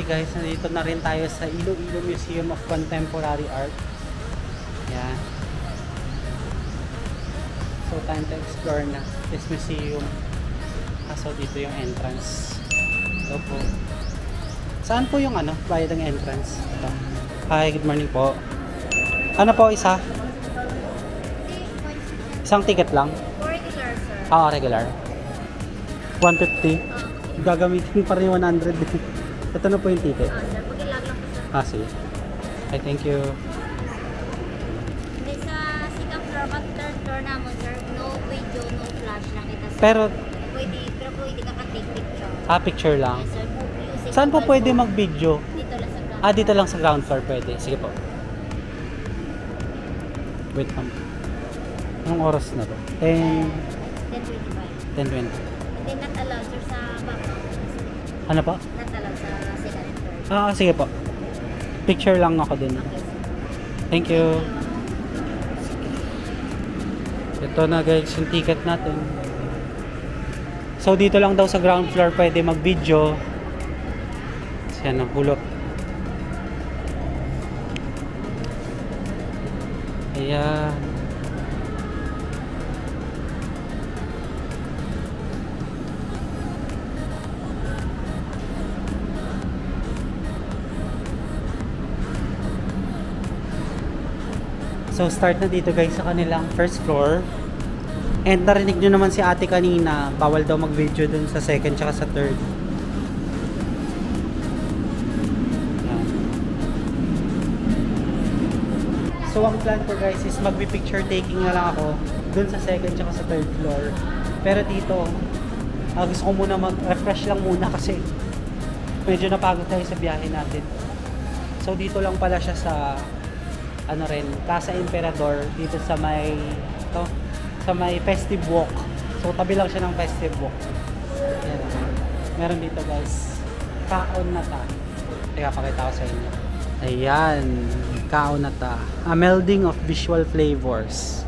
finally guys, nandito na rin tayo sa Iloilo Museum of Contemporary Art. Yan. So time to explore na this museum. So dito yung entrance. Ito po. Saan po yung bayad ng entrance? Ito. Hi, good morning po. Ano po isa? Isang ticket lang? Regular, sir. Regular. 150. Gagamitin pa rin 100. Ito na po yung ticket. Sir, pag-ilag lang po, sir. Sige. Hi, thank you. Hindi sa second floor, but third floor naman, sir. No video, no flash lang kita, sir. Pero pwede ka take picture. picture lang. Yes, sir. Using Saan po mobile pwede phone. mag-video? Dito lang sa ground. Dito lang sa ground floor pwede. Sige po. Wait lang. Anong oras na to? 10... 10:25. 10:20. Hindi not allowed, sir, sa background. Ano po? Not allowed sa second floor. Sige po. Picture lang ako dun. Okay, sir. Thank you. Ito na guys, yung ticket natin. So dito lang daw sa ground floor pwede mag-video. Yan ang hulot. Ayan. So start na dito guys sa kanilang first floor. And narinig nyo naman si ate kanina, bawal daw mag-video dun sa second tsaka sa third. Yan. So ang plan ko guys is magbi-picture taking na lang ako dun sa second tsaka sa third floor. Pero dito, gusto ko muna mag-refresh lang muna kasi medyo napagod tayo sa biyahe natin. So dito lang pala siya sa Casa Emperador dito sa may Festive Walk. So tabi lang siya ng Festive Walk. Ayan. Meron dito guys, kaon na ta. Teka, pakita ko sa inyo. Ayan, kaon na ta. A melding of visual flavors.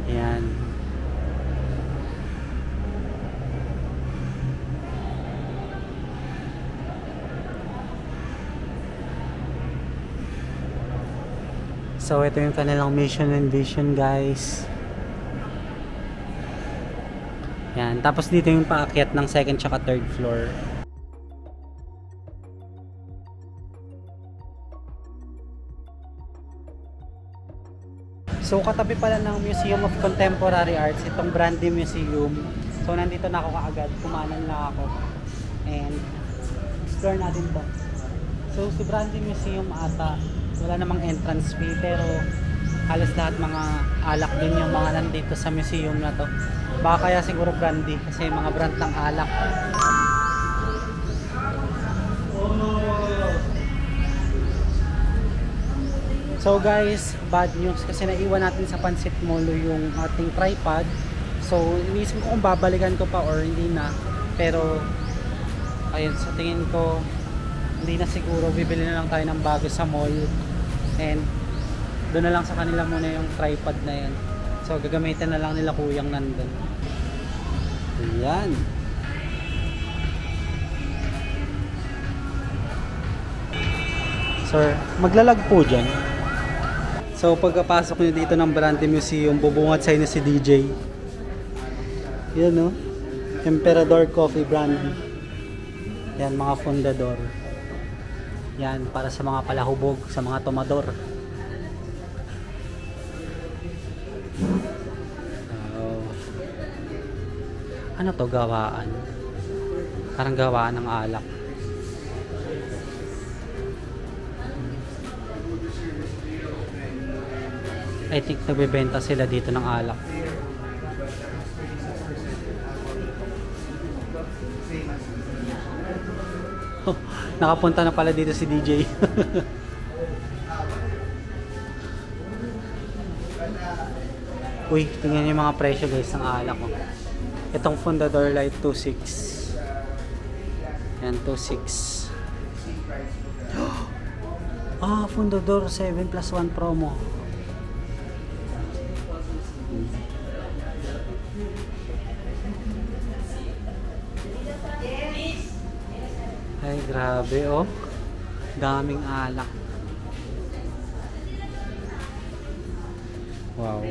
Ayan. So ito yung kanilang mission and vision guys. Yan, tapos dito yung paakyat ng second tsaka third floor. So katabi pala ng Museum of Contemporary Arts itong Brandy Museum. So nandito na ako kaagad, kumanan na ako. And explore natin to. So si Brandy Museum ata wala namang entrance fee pero halos lahat mga alak din yung mga nandito sa museum na to. Baka kaya siguro brandy kasi mga brand ng alak. So guys, bad news kasi naiwan natin sa Pansit Molo yung ating tripod. So iniisip ko kung babalikan ko pa or hindi na. Pero ayun, sa tingin ko hindi na siguro, bibili na lang tayo ng bago sa mall and doon na lang sa kanila muna yung tripod na yan. So gagamitin na lang nila kuyang nandun. Ayan. Sir, maglalag po dyan. So pagkapasok nyo dito ng Brandy Museum, bubungat sa inyo si DJ. Yan no, Emperador Coffee Brandy. Yan mga fundador. Yan para sa mga palahubog, sa mga tomador. Ano to, gawaan? Parang gawaan ng alak. I think nagbebenta sila dito ng alak. Oh, nakapunta na pala dito si DJ. Uy, tingnan yung mga presyo guys ng alak ko. Itong Fundador Light 2.6. Yan, 2.6. Fundador 7+1 promo. Ay, grabe oh. Daming alak. Wow.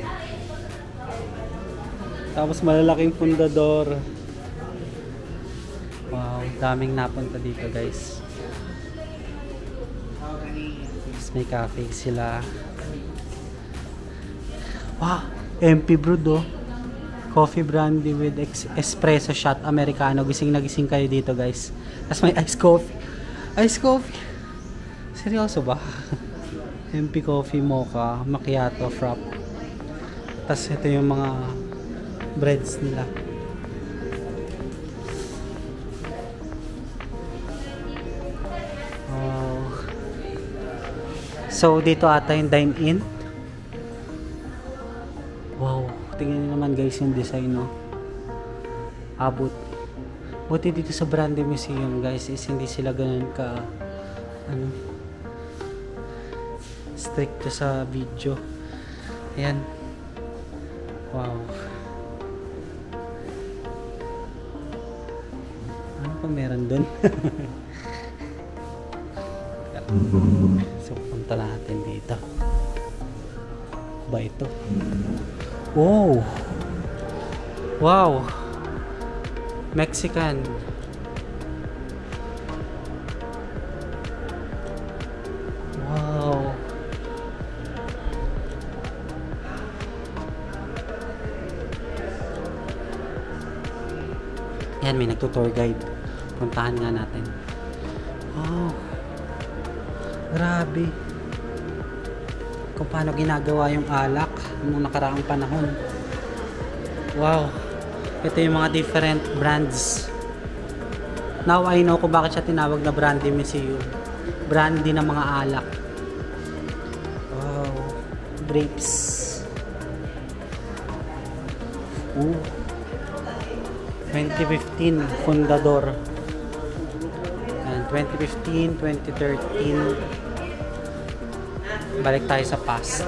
Tapos malalaking pundador. Wow, daming napunta dito guys. Tapos may cafe sila. Wow, MP brewed oh. Coffee brandy with espresso shot americano. Gising na gising kayo dito guys. Tapos may iced coffee. Iced coffee. Seryoso ba? MP coffee mocha, macchiato, frap. Tapos ito yung mga breads nila. Oh. So dito ata yung dine-in. Wow, tingnan niyo naman guys yung design no. Abot. Buti dito sa Brandy Museum guys is hindi sila ganun ka strict sa video. Ayan. Wow. Ano pa meron dun? So punta natin dito. Ba ito? Wow! Wow! Mexican. Wow! Yan, may nagtutour guide. Puntahan nga natin. Wow! Grabe! Kung paano ginagawa yung alak nung nakaraang panahon. Wow! Ito yung mga different brands. Now I know kung bakit siya tinawag na Brandy Museum. Brandy ng mga alak. Wow! Grapes. Ooh. 2015 fundador. And 2015, 2013. Balik tayo sa past.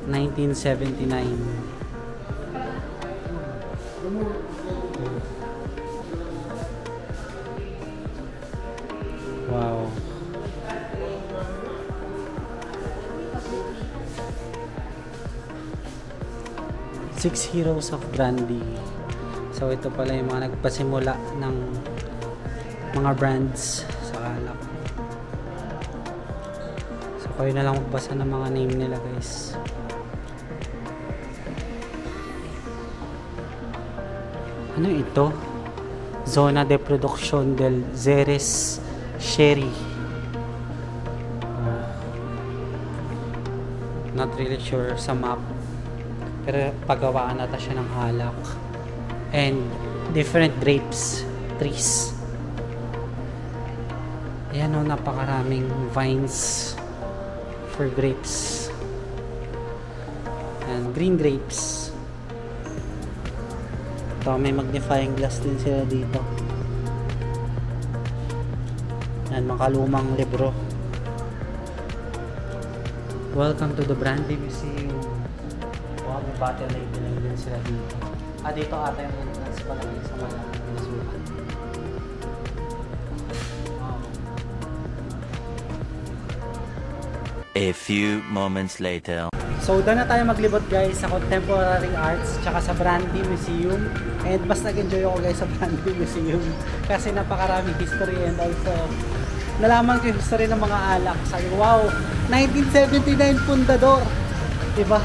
1979. Wow. Six Heroes of Brandy. So ito pala yung mga nagpasimula ng mga brands sa alak. So kayo na lang magbasa ng mga name nila guys. Ano ito? Zona de Producción del Xeres Sherry. Not really sure sa map. Pero pagawaan nata siya ng alak. And different grapes, trees. Ayan o, napakaraming vines for grapes. And green grapes. Ito, may magnifying glass din sila dito. Yan, makalumang libro. Welcome to the Brandy Museum. Wow, may bottle labeling din sila dito. Dito ata yung entrance pala sa malaking pinasukan. Wow. A few moments later. So, doon na tayo maglibot guys sa Contemporary Arts tsaka sa Brandy Museum. And mas nag-enjoy ako guys sa Brandy Museum kasi napakaraming history and also nalaman ko yung history ng mga alak. Sabi ko, wow, 1979 fundador. Diba?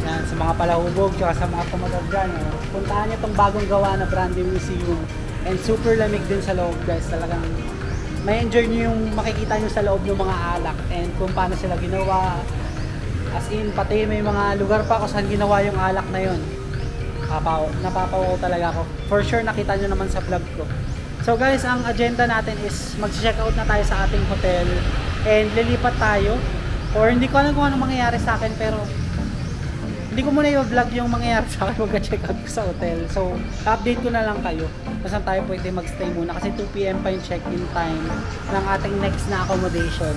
Yan, sa mga palahubog tsaka sa mga tumatag dyan. Puntahan nyo itong bagong gawa na Brandy Museum. And super lamig din sa loob guys. Talagang may enjoy nyo yung makikita nyo sa loob ng mga alak and kung paano sila ginawa. As in, pati may mga lugar pa kung saan ginawa yung alak na yun. Napapaw talaga ako. For sure, nakita nyo naman sa vlog ko. So guys, ang agenda natin is mag-check out na tayo sa ating hotel. And lilipat tayo. Or hindi ko alam kung anong mangyayari sa akin, pero hindi ko muna i-vlog yung mangyayari sa akin mag-check out ko sa hotel. So, update ko na lang kayo. Kung saan tayo pwede mag-stay muna. Kasi 2 PM pa yung check-in time ng ating next na accommodation.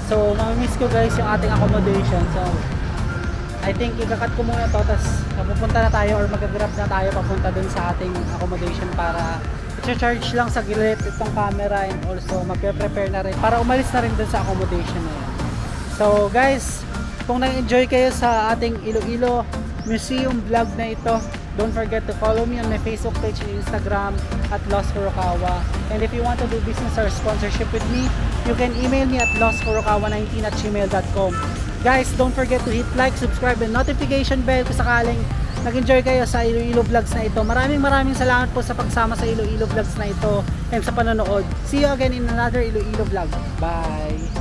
So, mamimiss ko guys yung ating accommodation. So, I think ikakat ko muna to. Tapos, pupunta na tayo or mag-grab na tayo papunta dun sa ating accommodation para i-charge lang sa gilid itong camera, and also magpe-prepare na rin para umalis na rin dun sa accommodation na yan. So guys, kung nag-enjoy kayo sa ating Iloilo Museum vlog na ito, don't forget to follow me on my Facebook page and Instagram at Lost Furukawa. And if you want to do business or sponsorship with me, you can email me at lostfurukawa19@gmail.com. Guys, don't forget to hit like, subscribe, and notification bell kung sakaling nag-enjoy kayo sa Iloilo vlogs na ito. Maraming salamat po sa pagsama sa Iloilo vlogs na ito and sa panonood. See you again in another Iloilo vlog. Bye!